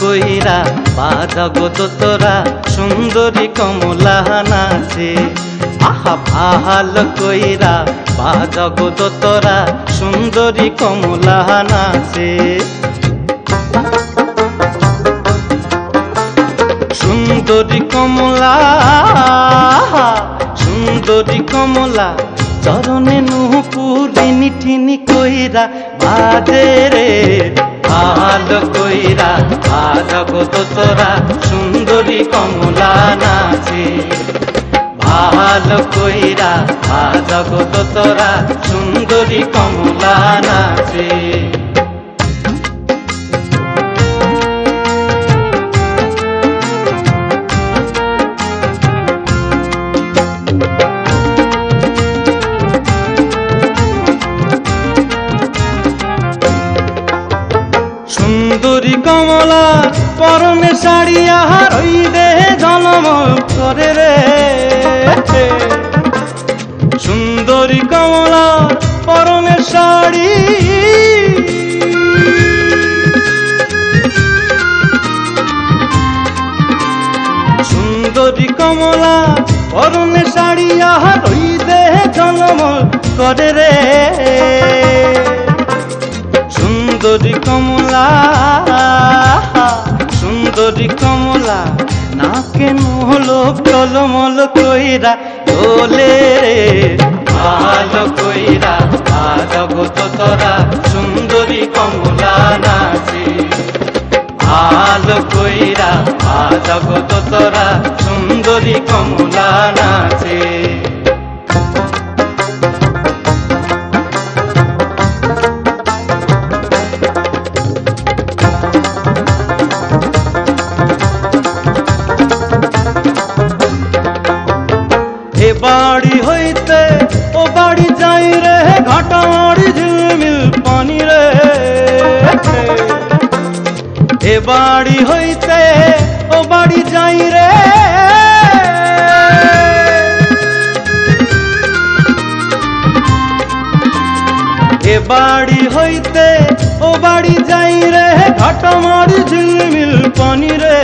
কইরা বাজাগো তোরা সুন্দরী কমলা নাচে। আহা ভালো কইরা বাজাগো তোরা সুন্দরী কমলা নাচে। সুন্দরী কমলা সুন্দরী কমলা চরণে নুপুরি নিঠিনি কইরা বাজে রে। ভালো কইরা বাজাগো তোরা সুন্দরী কমলা নাচে। ভালো কইরা বাজাগো তোরা সুন্দরী কমলা নাচে। সুন্দরী কমলা পরনে শাড়ি আহার ওই দেহে ঝলমল করে রে। সুন্দরী কমলা পরনে শাড়ি সুন্দরী কমলা পরনে শাড়ি আহার ওই দেহে ঝলমল করে রে। সুন্দরী কমলা সুন্দরী কমলা নাকে নহলো টলমল কইরা দোলে রে। ভালো কইরা বাজাগো তোরা সুন্দরী কমলা নাচে। ভালো কইরা বাজাগো তোরা সুন্দরী কমলা নাচে। এ বাড়ি হইতে ও বাড়ি যাই রে ঘাটামারি ঝিলমিল পানি রে। এ বাড়ি হইতে ও বাড়ি যাই রে। এ বাড়ি হইতে ও বাড়ি যাই রে ঘাটামারি ঝিলমিল পানি রে।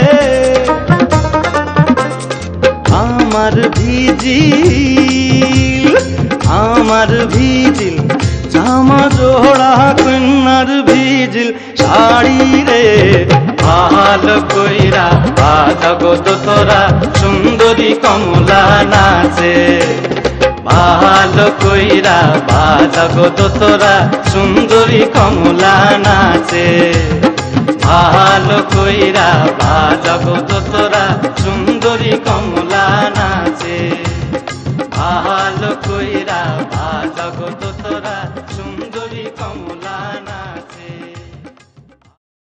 আমার ভিজিল জামা জোড়া কন্যার ভিজিল শাড়ি রে। ভালো কইরা বাজাগো তোরা সুন্দরী কমলা নাচে। ভালো কইরা বাজাগো তোরা সুন্দরী কমলা নাচে। ভালো কইরা বাজাগো তোরা সুন্দরী কমলা নাচে। ভালো কইরা বাজাগো তোরা